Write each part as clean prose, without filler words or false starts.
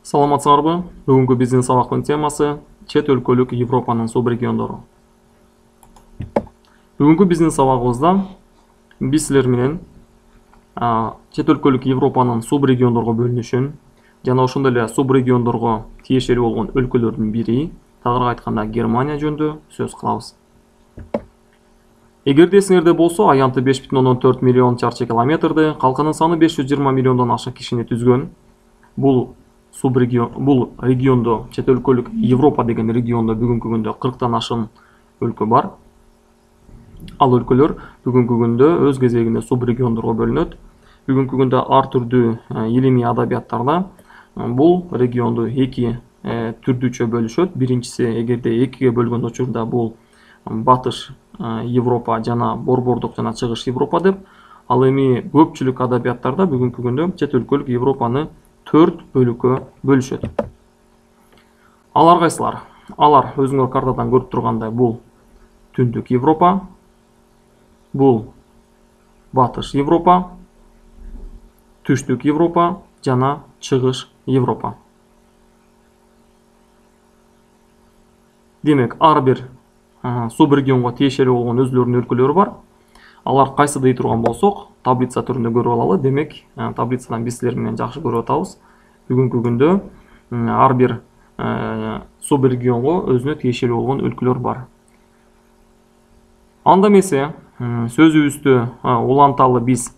Саламатсыңарбы? Бүгүнкү биздин сабактын темасы чет өлкөлүк Европанын субрегиондору. Бүгүнкү биздин сабагыбызда биз силер менен чет өлкөлүк Европанын субрегиондорго бөлүнүшүн жана ошондой эле субрегиондорго тиешелүү болгон өлкөлөрдүн бири, тагыраак айтканда Германия жөнүндө сөз кылабыз. Эгерде эсиңерде болсо, аянты 5,4 миллион чарчы километрди, калкынын саны 520 миллиондон ашык кишини түзгөн. Бул региондо, чет өлкөлүк Европа деген региондо бүгүнкү күндө 40тан ашык өлкө бар. Ал өлкөлөр бүгүнкү күндө өз кезегинде субрегиондорго бөлүнөт. Бүгүнкү күндө ар түрдүү илимий адабияттарда бул регионду эки түрдүчө бөлүшөт. Биринчиси, эгерде экиге бөлгөн учурда бул Батыш Европа жана Борбордук жана Чыгыш Европа деп. Ал эми көпчүлүк адабияттарда бүгүнкү күндө чет өлкөлүк Европаны 4 бөлүккө бөлүшөт. Алар кайсылар? Алар өзүңөр картадан көрүп тургандай бул Түндүк Европа, бул Батыш Европа, Түштүк Европа жана Чыгыш Европа. Демек, ар бир субрегионго тиешелүү болгон өзүлөрүнүн өлкөлөрү бар. Алар кайсы дей турган болсок, таблица түрүндө көрүп алалы. Демек, таблицадан биз силер менен жакшы көрүп атабыз. Бүгүнкү күндө ар бир субрегионго өзүнө тиешелүү болгон өлкөлөр бар. Анда эмесе, сөзүбүздү уланталы биз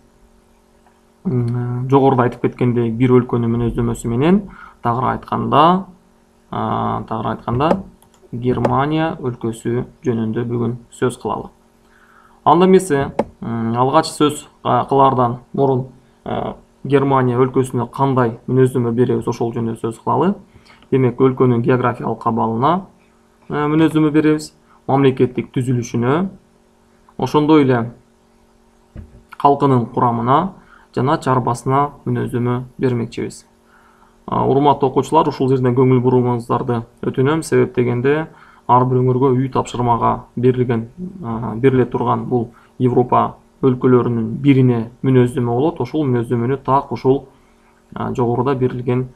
жогоруда айтып кеткендей бир өлкөнүн мүнөздөмөсү менен тагыраак айтканда Германия өлкөсү жөнүндө бүгүн сөз кылалы. Анда эмесе, алгач сөз кылаардан мурун Германия өлкөсүнө кандай мүнөздөмө беребиз, ошол жөнүндө сөз кылалы. Демек, өлкөнүн географиялык кабалына мүнөздөмө беребиз, мамлекеттик түзүлүшүнө, ошондой эле калкынын курамына жана чарбасына мүнөздөмө бермекчибиз. Урматтуу окуучулар, ушул жерден көңүл буруңуздарды өтүнөм. Себеп дегенде, ар бир өңөргө үй тапшырмага бериле турган бул Европа өлкөлөрүнүн бирине мүнөздөмө болот. Ошол мүнөздөмөнү так ушул жогоруда берилген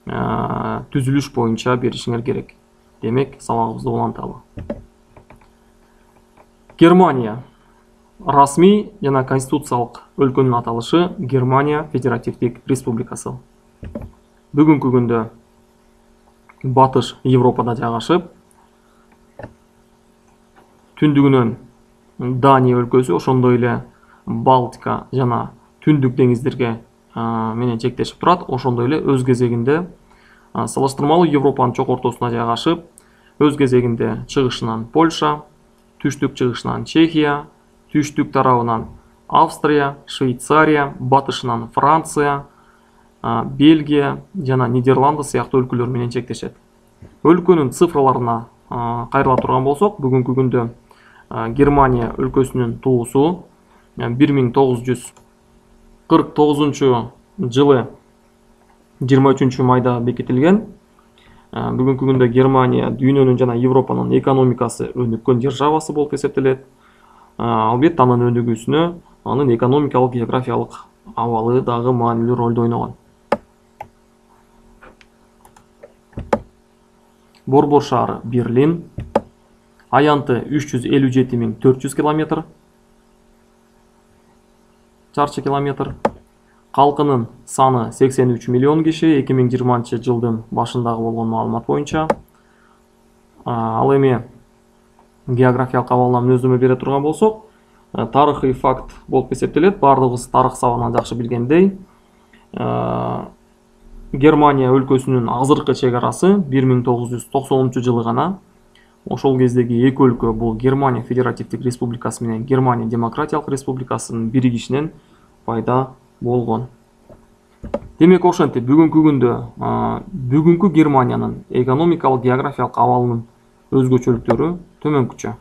түзүлүш боюнча беришиңер керек. Демек, сабагыбызды уланталы. Германия расмий жана конституциялык өлкөнүн аталышы Германия Федеративдик Республикасы. Бүгүнкү күндө Батыш Европада жайгашып, түндүгүнөн Дания өлкөсү, ошондой эле Балтика жана Түндүк деңиздерге менен чектешип турат. Ошондой эле өз кезегинде салыштырмалуу Европанын чок ортосуна жайгашып, өз кезегинде чыгышынан Польша, түштүк чыгышынан Чехия, түштүк тарабынан Австрия, Швейцария, батышынан Франция, Бельгия жана Нидерланды сыяктуу өлкөлөр менен чектешет. Өлкөнүн цифраларына кайрыла турган болсок, бүгүнкү күндө Германия өлкөсүнүн туусу 1949 жылы 23 майда бекитилген. Бүгүнкү күндө Германия дүйнөнүн жана Европанын экономикасы өнүккөн державасы болуп эсептелет. Албетте, анын өнүгүүсүнө анын экономикалык, географиялык абалы дагы маанилүү ролду ойногон. Борбор шаары Берлин, аянты 357.400 километр чарчы километр, калкынын саны 83 миллион киши 2020 жылдын башындагы болгон маалымат боюнча. Ал эми географиялык абалына мүнөздөмө бере турган болсок, тарыхый факт болуп эсептелет. Бардыгыбыз тарых сабагынан жакшы билгендей, Германия өлкөсүнүн азыркы чек арасы 1990 жылы гана. Ошол кездеги эки өлкө, бул Германия Федеративдик Республикасы менен Германия Демократиялык Республикасынын биригишинен пайда болгон. Демек, ошентип бүгүнкү күндө бүгүнкү Германиянын экономикалык, географиялык абалынын өзгөчөлүктөрү төмөнкүчө.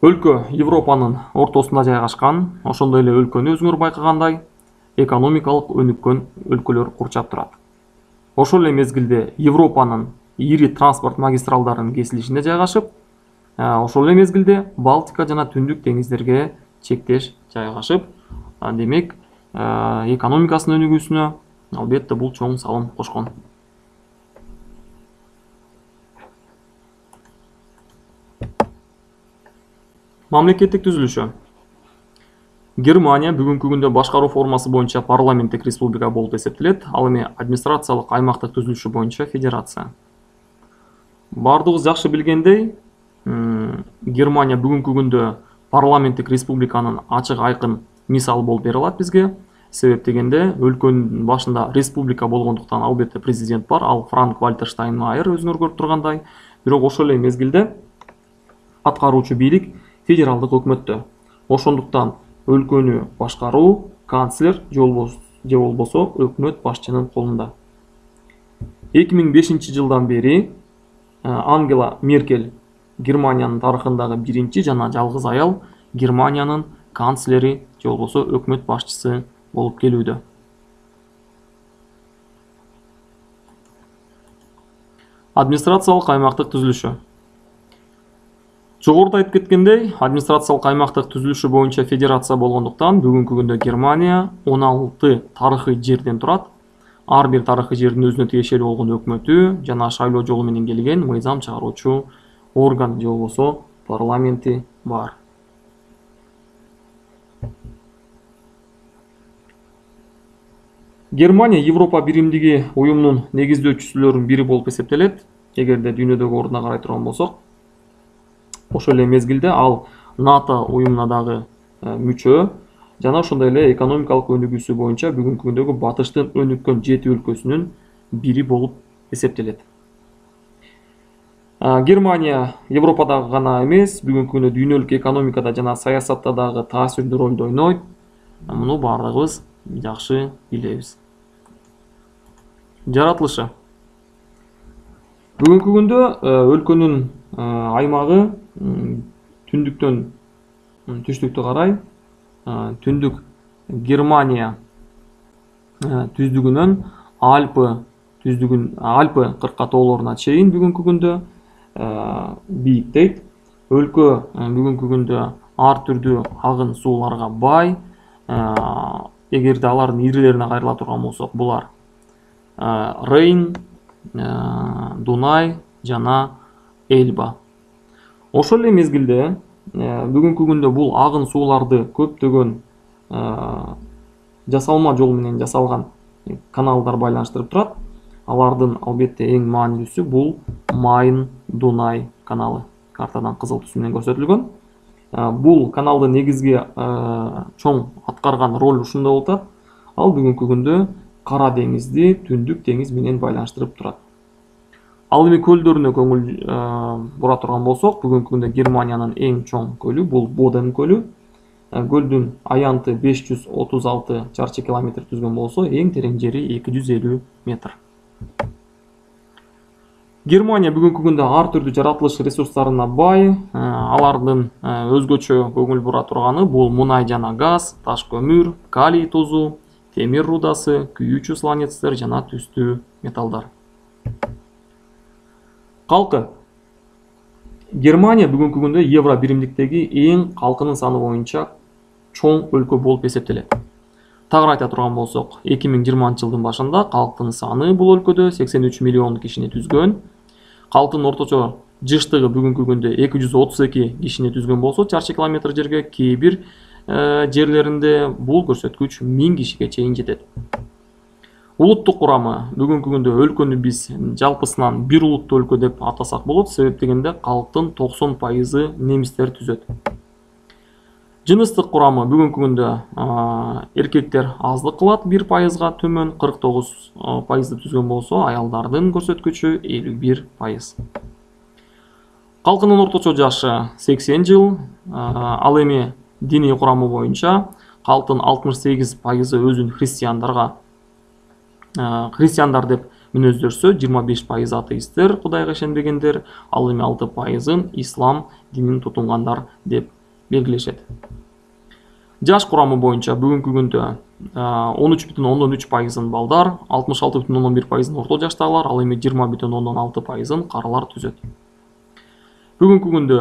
Өлкө Европанын ортосунда жайгашкан, ошондой эле өлкөнү өзүңөр байкагандай экономикалык өнүккөн өлкөлөр курчап турат. Ошол эле мезгилде Европанын ири транспорт магистралдарынын кесилишинде жайгашып, ошол эле мезгилде Балтика жана Түндүк деңиздерге чектеш жайгашып, демек, экономикасынын өнүгүүсүнө, албетте бул чоң салым кошкон. Мамлекеттик түзүлүшү. Германия бүгүнкү күндө башкаруу формасы боюнча парламенттик республика болуп эсептелет. Ал эми администрациялык аймактык түзүлүшү боюнча федерация. Бардыгыбыз жакшы билгендей, Германия бүгүнкү күндө парламенттик республиканын ачык айкын мисалы болуп бере алат бизге. Себеп дегенде, өлкөнүн башында республика болгондуктан албетте президент бар, ал Франк Вальтер Штайнмайер өзүңөр көрүп тургандай. Бирок ошол эле мезгилде аткаруучу бийлик федералдык өкмөттө. Ошондуктан өлкөнү башкаруу канцлер же болбосо өкмөт башчынын колунда. 2005 жылдан бери Ангела Меркель Германиянын тарыхындагы биринчи жана жалгыз аял Германиянын канцлери же болбосо өкмөт башчысы болуп келүүдө. Администрациялык аймактык түзүлүшү. Жогоруда айтып кеткендей, администрациялык аймактык түзүлүшү боюнча федерация болгондуктан бүгүнкү күндө Германия 16 тарыхый жерден турат. Ар бир тарыхый жердин өзүнө тиешелүү болгон өкмөтү жана шайлоо жолу менен келген мыйзам чыгаруучу орган же болбосо парламенти бар. Германия Европа биримдиги уюмунун негиздөөчүсүлөрүнүн бири болуп эсептелет. Эгерде дүйнөдөгү ордуна карай турган болсок, ошол эле мезгилде ал НАТО уюмуна дагы мүчө жана ошондой эле экономикалык өнүгүүсү боюнча бүгүнкү күндөгү батыштын өнүккөн 7 өлкөсүнүн бири болуп эсептелет. Германия Европадагы гана эмес, бүгүнкү күндө дүйнөлүк экономикада жана саясатта дагы таасирдүү ролду ойнойт. Муну бардыгыбыз жакшы билебиз. Жаратылышы. Бүгүнкү күндө өлкөнүн аймагы түндүктөн түштүккө карай түндүк Германия түздүгүнөн Альпы кырка тоолоруна чейин бүгүнкү күндө бийиктейт. Өлкө бүгүнкү күндө ар түрдүү агын сууларга бай. Эгерде алардын ирилерине кайрыла турган болсок, булар Рейн, Дунай жана Эльба. Ошол эле мезгилде бүгүнкү күндө бул агын сууларды көптөгөн жасалма жол менен жасалган каналдар байланыштырып турат. Алардын албетте эң маанилүүсү бул Майн-Дунай каналы. Картадан кызыл түс менен көрсөтүлгөн. Бул каналдын негизги чоң аткарган ролу ушунда болуп атат. Ал бүгүнкү күндө Кара деңизди Түндүк деңиз менен байланыштырып турат. Ал эми көлдөрүнө көңүл бура турган болсок, бүгүнкү күндө Германиянын эң чоң көлү бул Боден көлү. Көлдүн аянты 536 чарчы километр түзгөн болсо, эң терең жери 250 метр. Германия бүгүнкү күндө ар түрдүү жаратылыш ресурстарына бай. Алардын өзгөчө көңүл бура турганы бул мунай жана газ, таш көмүр, калий тузу, темир рудасы, күйүүчү сланецтер жана түстүү металлдар. Калкы. Германия бүгүнкү күндө евро биримдиктеги эң калкынын саны боюнча чоң өлкө болуп эсептелет. Тагыраак айта турган болсок, 2020 жылдын башында калктын саны бул өлкөдө 83 миллион кишини түзгөн. Калктын орточо жыштыгы бүгүнкү күндө 232 кишини түзгөн болсо, чарчы километр жерге, кээ бир жерлеринде бул көрсөткүч 1000 кишиге чейин жетет. Улуттук курамы бүгүнкү күндө өлкөнү биз жалпысынан бир улуттуу өлкө деп атасак болот. Себеп дегенде калктын 90% немистер түзөт. Жыныстык курамы бүгүнкү күндө эркектер аздык кылат, 1%га төмөн 49% түзгөн болсо, аялдардын көрсөткүчү 51%. Калкынын орточо жашы 80 жыл. Ал эми диний курамы боюнча калктын 68% өзүн христиандар деп мүнөздөрсө, 25% атеисттер, кудайга ишенбегендер, ал эми 6%-ын ислам динин тутунгандар деп белгилешет. Жаш курамы боюнча бүгүнкү күндө 13,3%-ын балдар, 66,1%-ын орто жаштагылар, ал эми 20,6%-ын каралар түзөт. Бүгүнкү күндө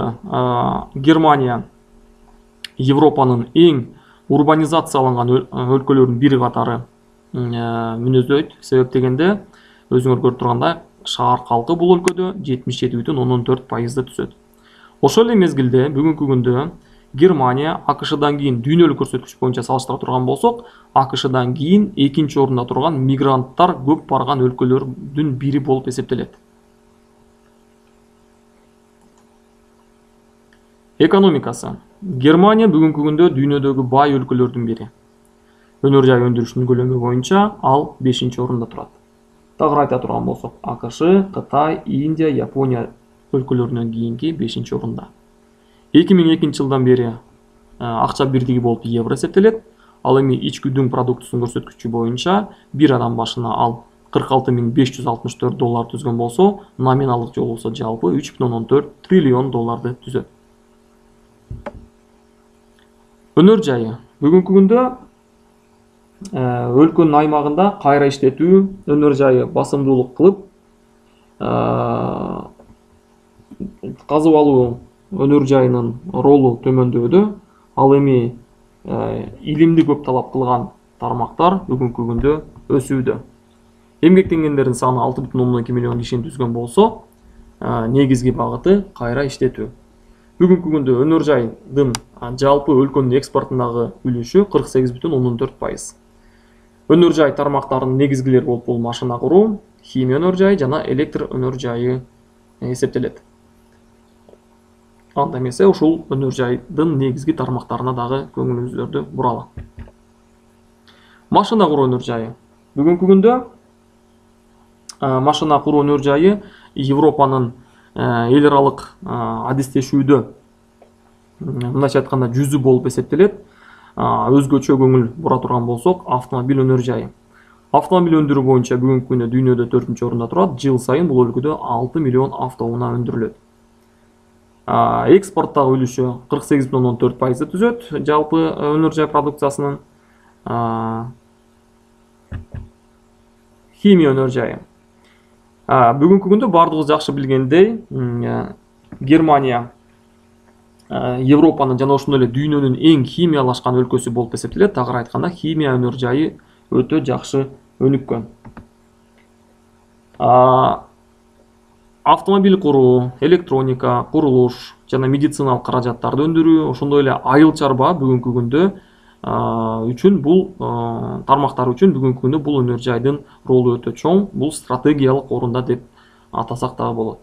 Германия Европанын эң урбанизацияланган өлкөлөрүнүн бири катары мүнөздөйт. Себеп дегенде өзүңөр көрүп тургандай шаар калкы бул өлкөдө 77,4%-ды түзөт. Ошол эле мезгилде бүгүнкү күндө Германия АКШдан кийин дүйнөлүк көрсөткүч боюнча салыштыра турган болсок, АКШдан кийин экинчи орунда турган мигранттар көп барган өлкөлөрдүн бири болуп эсептелет. Экономикасы. Германия бүгүнкү күндө дүйнөдөгү бай өлкөлөрдүн бири. Өнөр жай өндүрүшүнүн көлөмү боюнча ал 5-орунда турат. Тагыраак айта турган болсок, АКШ, Кытай, Индия, Япония өлкөлөрүнөн кийинки 5-орунда. 2002 жылдан бери акча бирдиги болуп евро эсептелет. Ал эми ички дүң продуктусунун көрсөткүчү боюнча бир адам башына ал 46.564 доллар түзгөн болсо, номиналдык жолу болсо жалпы 3,4 триллион долларды түзөт. Өнөр жайы. Бүгүнкү күндө өлкөнүн аймагында кайра иштетүү өнөр жайы басымдуулук кылып, казып алуу өнөр жайынын ролу төмөндөдө. Ал эми илимди көп талап кылган тармактар бүгүнкү күндө өсүүдө. Эмгектенгендердин саны 6,2 миллион кишини түзгөн болсо, негизги багыты кайра иштетүү. Бүгүнкү күндө өнөр жайдын жалпы өлкөнүн экспортундагы үлүшү 48,4%. Өнөр жай тармактарынын негизгилери болуп бул машина куруу, химия өнөр жайы жана электр өнөр жайы эсептелет. Анда эмесе ушул өнөр жайдын негизги тармактарына дагы көңүлүңүздөрдү буралы. Машина куруу өнөр жайы. Бүгүнкү күндө машина куруу өнөр жайы Европанын эл аралык адистешүүдө мындайча айтканда жүзү болуп эсептелет. Өзгөчө көңүл бура турган болсок, автомобиль өнөр жайы. Автомобиль өндүрүү боюнча бүгүнкү күндө дүйнөдө 4-орунда турат. Жыл сайын бул өлкөдө 6 миллион автоунаа өндүрүлөт. Экспорттагы үлүшү 48,4%-ды түзөт жалпы өнөр жай продукциясынын. Химия өнөр жайы. Бүгүнкү күндө бардыгыбыз жакшы билгендей, Германия Европанын жана ошондой эле дүйнөнүн эң химиялашкан өлкөсү болуп эсептелет. Тагыраак айтканда, химия өнөр жайы өтө жакшы өнүккөн. Автомобиль куруу, электроника, курулуш жана медициналык каражаттарды өндүрүү, ошондой эле айыл чарба бүгүнкү күндө үчүн бул тармактар үчүн бүгүнкү күндө бул өнөр жайдын ролу өтө чоң. Бул стратегиялык орунда деп атасак дагы болот.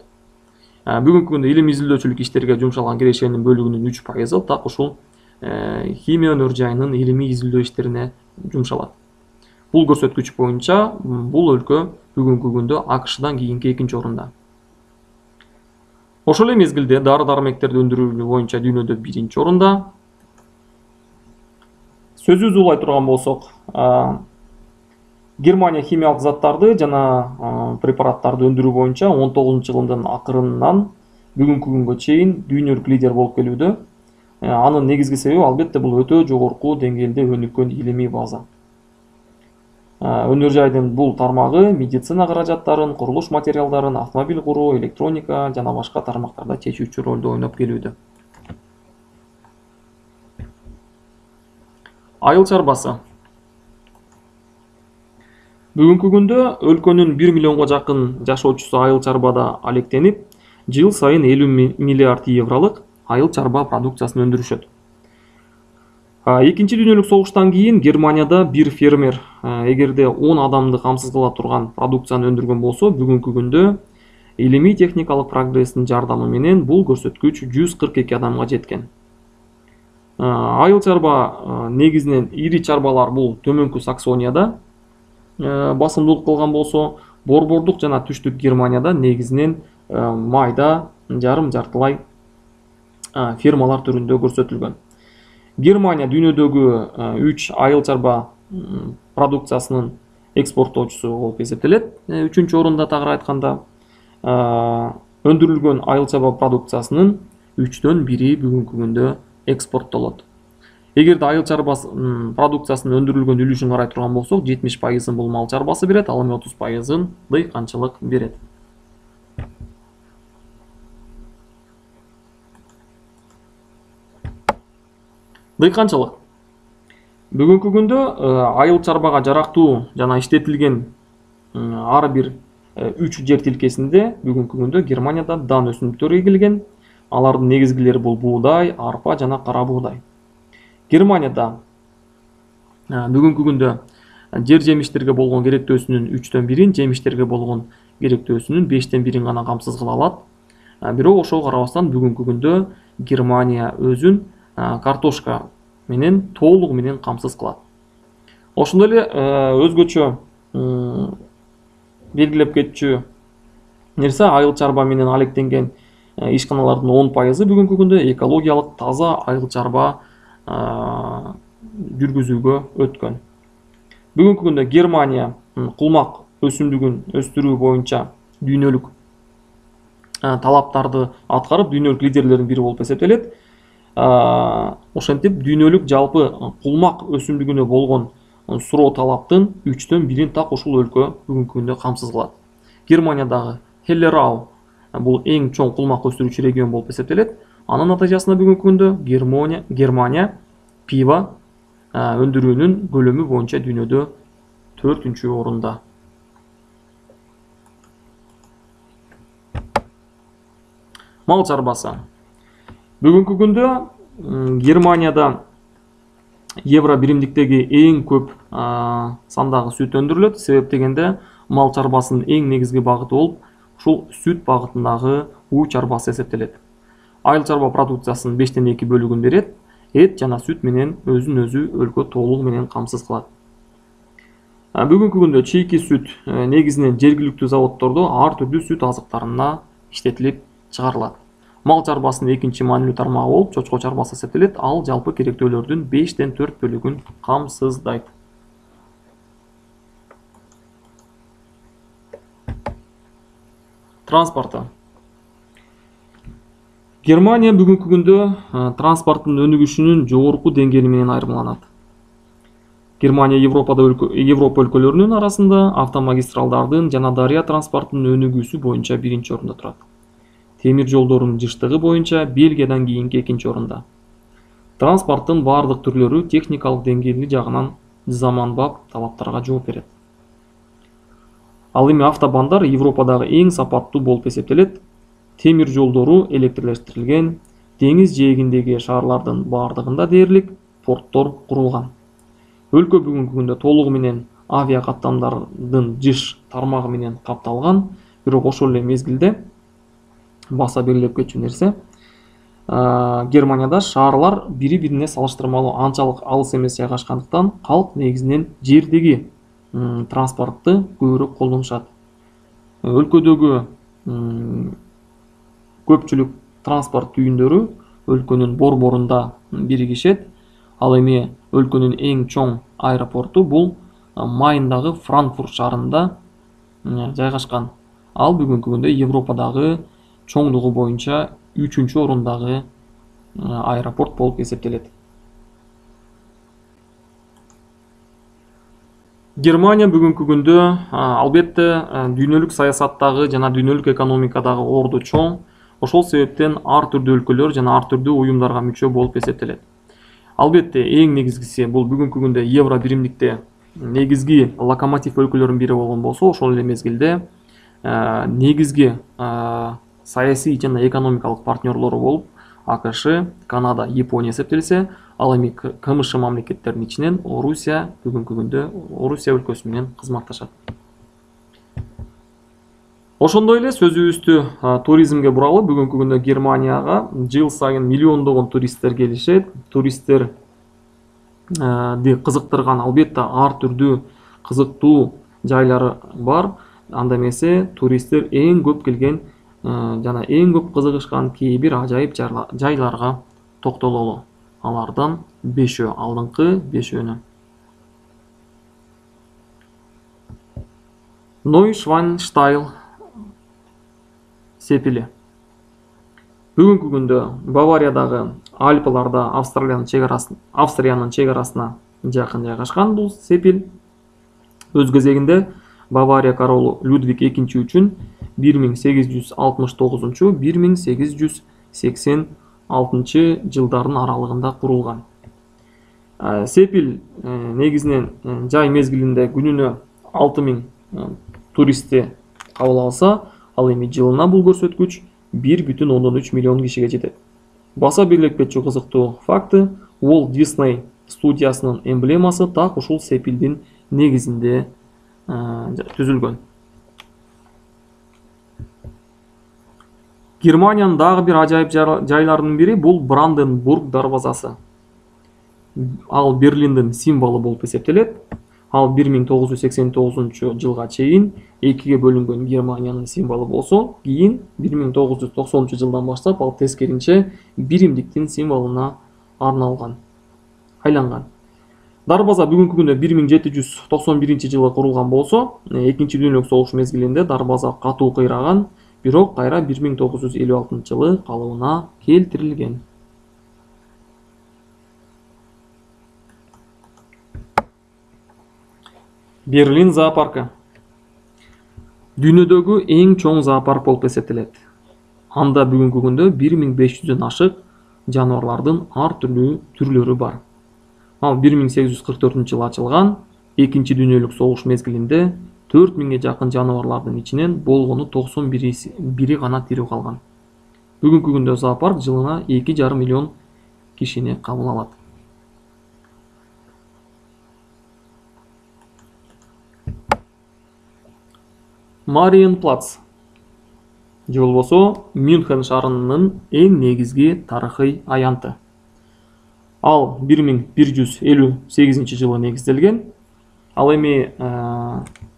Бүгүнкү күндө илим изилдөөчүлүк иштерге жумшалган кирешенин бөлүгүнүн 3%-ы так ушул химия өнөр жайынын илимий изилдөө иштерине жумшалат. Бул көрсөткүч боюнча бул өлкө бүгүнкү күндө АКШдан кийинки 2-орунда. Ошол эле мезгилде дары-дармектерди өндүрүү боюнча дүйнөдө 1-орунда. Сөзүбүздү улай турган болсок, Германия химиялык заттарды жана препараттарды өндүрүү боюнча 19-жылдын акырынан бүгүнкү күнгө чейин дүйнөлүк лидер болуп келүүдө. Анын негизги себеби албетте бул өтө жогорку деңгээлде өнүккөн илимий база. Өнөр жайдын бул тармагы медицина каражаттарын, курулуш материалдарын, автомобиль куруу, электроника жана башка тармактарда чечүүчү ролду ойноп келүүдө. Айыл чарбасы. Бүгүнкү күндө өлкөнүн 1 миллионго жакын жашоочусу айыл чарбада алектенип, жыл сайын 50 миллиард евролук айыл чарба продукциясын өндүрүшөт. Экинчи дүйнөлүк согуштан кийин Германияда бир фермер эгерде 10 адамды камсыз кыла турган продукцияны өндүргөн болсо, бүгүнкү күндө илимий техникалык прогресстин жардамы менен бул көрсөткүч 142 адамга жеткен. Айыл чарба негизинен ири чарбалар бул төмөнкү Саксонияда басымдуулук кылган болсо, борбордук жана түштүк Германияда негизинен майда, жарым жартылай фермалар түрүндө көрсөтүлгөн. Германия дүйнөдөгү 3 айыл чарба продукциясынын экспорттоочусу болуп эсептелет. 3-орунда тагыраак айтканда, өндүрүлгөн айыл чарба продукциясынын 3дөн 1 бүгүнкү күндө экспорттолот. Эгерде айыл чарба продукциясынын өндүрүлгөн үлүшүн карай турган болсок, 70%-ын бул мал чарбасы берет, ал эми 30%-ын дыйканчылык берет. Дыйканчылык. Бүгүнкү күндө айыл чарбага жарактуу жана иштетилген ар бир 3 жер тилкесинде бүгүнкү күндө Германияда дан өсүмдүктөрү эгилген. Алардын негизгилери бул буудай, арпа жана кара буудай. Германияда бүгүнкү күндө жер жемиштерге болгон керектөөсүнүн 3/1, жемиштерге болгон керектөөсүнүн 5/1 гана камсыз кыла алат. Бирок ошого карабастан бүгүнкү күндө Германия өзүн картошка менен толугу менен камсыз кылат. Ошондой эле өзгөчө белгилеп кетчү нерсе айыл чарба менен алектенген ишканалардын 10% бүгүнкү күндө экологиялык таза айыл чарба жүргүзүүгө өткөн. Бүгүнкү күндө Германия кулмак өсүмдүгүн өстүрүү боюнча дүйнөлүк талаптарды аткарып, дүйнөлүк лидерлердин бири болуп эсептелет. Ошентип дүйнөлүк жалпы кулмак өсүмдүгүнө болгон суроо талаптын 3/1 так ушул өлкө бүгүнкү күндө камсыз кылат. Германиядагы Hellerau бул эң чоң кулмак өстүрүүчү регион болуп эсептелет. Анын натыйжасында бүгүнкү күндө Германия пиво өндүрүүнүн көлөмү боюнча дүйнөдө 4-орунда. Мал чарбасы. Бүгүнкү күндө Германияда евро биримдиктеги эң көп сандагы сүт өндүрүлөт. Себеп дегенде мал чарбасынын эң негизги багыты болуп ушул сүт багытындагы уу чарбасы эсептелет. Айыл чарба продукциясынын 5/2 бөлүгүн берет. Эт жана сүт менен өзүн өзү өлкө толугу менен камсыз кылат. Бүгүнкү күндө чийки сүт негизинен жергиликтүү заводдордо ар түрдүү сүт азыктарына иштетилип чыгарылат. Мал чарбасынын экинчи маанилүү тармагы болуп чочко чарбасы эсептелет. Ал жалпы керектөөлөрдүн 5/4 бөлүгүн камсыздайт. Транспорты. Германия бүгүнкү күндө транспорттун өнүгүшүнүн жогорку деңгээли менен айырмаланат. Германия Европа өлкөлөрүнүн арасында автомагистралдардын жана дарыя транспортунун өнүгүүсү боюнча 1-орунда турат. Темир жолдордун жыштыгы боюнча Бельгиядан кийинки 2-орунда. Транспорттун бардык түрлөрү техникалык деңгээли жагынан заманбап талаптарга жооп берет. Ал эми автобандар Европадагы эң сапаттуу болуп эсептелет. Темир жолдору электрлештирилген, деңиз жээгиндеги шаарлардын бардыгында дээрлик порттор курулган. Өлкө бүгүнкү күндө толугу менен авиа каттамдардын жыш тармагы менен капталган, бирок ошол эле мезгилде баса белгилеп кетчү нерсе Германияда шаарлар бири-бирине салыштырмалуу анчалык алыс эмес жайгашкандыктан калк негизинен жердеги транспортты көбүрөөк колдонушат. Өлкөдөгү көпчүлүк транспорт түйүндөрү өлкөнүн борборунда биригишет. Ал эми өлкөнүн эң чоң аэропорту бул Майндагы Франкфурт шаарында жайгашкан. Ал бүгүнкү күндө Европадагы чоңдугу боюнча 3-орундагы аэропорт болуп эсептелет. Германия бүгүнкү күндө албетте дүйнөлүк саясаттагы жана дүйнөлүк экономикадагы орду чоң. Ошол себептен ар түрдүү өлкөлөр жана ар түрдүү уюмдарга мүчө болуп эсептелет. Албетте эң негизгиси бул бүгүнкү күндө евро биримдикте негизги локомотив өлкөлөрдүн бири болгон болсо, ошол эле мезгилде негизги саясий жана экономикалык партнерлору болуп АКШ, Канада, Япония эсептелсе, ал эми КМШ мамлекеттеринин ичинен Орусия бүгүнкү күндө Орусия өлкөсү менен кызматташат. Ошондой эле сөзүбүздү туризмге буралы. Бүгүнкү күндө Германияга жыл сайын миллиондогон туристтер келишет. Туристтерди кызыктырган албетте ар түрдүү кызыктуу жайлары бар. Анда эмесе туристтер эң көп келген жана эң көп кызыгышкан кээ бир ажайып жайларга токтололу. Алардан 5 алдыңкы 5-өнү. Нойшванштайл сепили. Бүгүнкү күндө Бавариядагы Альпыларда Австриянын чегарасына жакын жайгашкан бул сепил. Өз кезегинде Бавария королу Людвиг II үчүн 1869-1886 жылдардын аралыгында курулган. Сепил негизинен жай мезгилинде күнүнө 6000 туристти кабыл алса, ал эми жылына бул көрсөткүч 1,3 миллион кишиге жетет. Баса белгилетпечи кызыктуу факты, Walt Disney студиясынын эмблемасы так ушул сепилдин негизинде түзүлгөн. Германиянын дагы бир ажайып жайларынын бири бул Бранденбург дарбазасы. Ал Берлиндин символу болуп эсептелет. Ал 1989 жылга чейин экиге бөлүнгөн Германиянын символу болсо, кийин 1990 жылдан баштап ал тескеринче биримдиктин символуна айланган. Дарбаза бүгүнкү күндө 1791 жылы курулган болсо, экинчи дүйнөлүк согуш мезгилинде дарбаза катуу кыйраган, бирок кайра 1956 жылы калыбына келтирилген. Берлин зоопаркы. Дүйнөдөгү эң чоң зоопарк болуп эсептелет. Анда бүгүнкү күндө 1500дөн ашык жаныбарлардын ар түрдүү түрлөрү бар. Ал 1844 жылы ачылган. Экинчи дүйнөлүк согуш мезгилинде 4000 жакын жаныбарлардын ичинен болгону 91 гана тирүү калган. Бүгүнкү күндө зоопарк жылына 2,5 миллион кишини кабыл алат. Мариенплац же болбосо Мюнхен шаарынын эң негизги тарыхый аянты. Ал 1158 жылы негизделген. Ал эми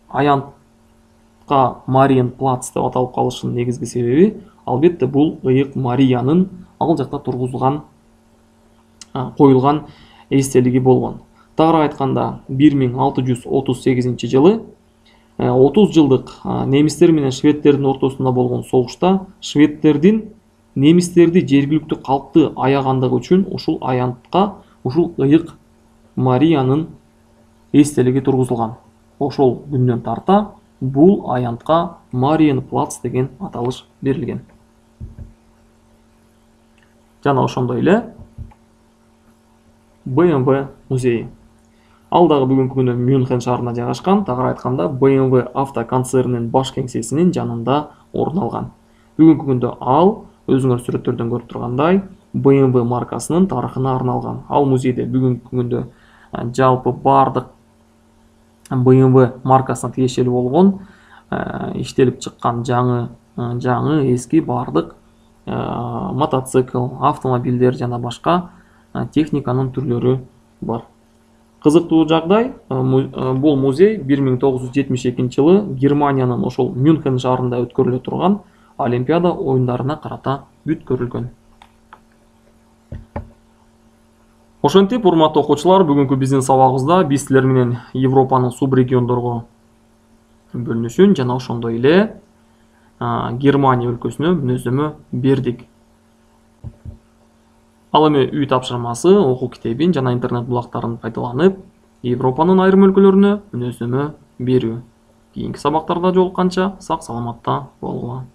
аянтка Мариенплац деп аталып калышынын негизги себеби, албетте бул ыйык Мариянын ал жакта тургузулган, коюлган эстелиги болгон. Тагыраак айтканда, 1638 жылы 30 жылдык немистер менен шведтердин ортосунда болгон согушта шведтердин немистерди жергиликтүү калкты аягандыгы үчүн ушул аянтка ушул ыйык Мариянын эстелиги тургузулган. Ошол күндөн тарта бул аянтка Мариенплац деген аталыш берилген. Жана ошондой эле BMW музейи. Ал дагы бүгүнкү күндө Мюнхен шаарында жайгашкан. Тагыраак айтканда, BMW автоконцернинин баш кеңсесинин жанында орун алган. Бүгүнкү күндө ал өзүңөр сүрөттөрдөн көрүп тургандай BMW маркасынын тарыхына арналган. Ал музейде бүгүнкү күндө жалпы бардык BMW маркасына тиешелүү болгон иштелип чыккан жаңы эски бардык мотоцикл, автомобилдер жана башка техниканын түрлөрү бар. Кызыктуу жагдай, бул музей 1972 жылы Германиянын ошол Мюнхен шаарында өткөрүлө турган Олимпиада оюндарына карата бүткөрүлгөн. Ошентип, урматтуу окуучулар, бүгүнкү биздин сабагыбызда биз силер менен Европанын субрегиондорго бөлүнүшүн жана ошондой эле Германия өлкөсүнө мүнөздөмө бердик. Ал эми үй тапшырмасы, окуу китебин жана интернет булактарын пайдаланып, Европанын айрым өлкөлөрүнө мүнөздөмө берүү. Кийинки сабактарда жолукканча сак саламатта болгула.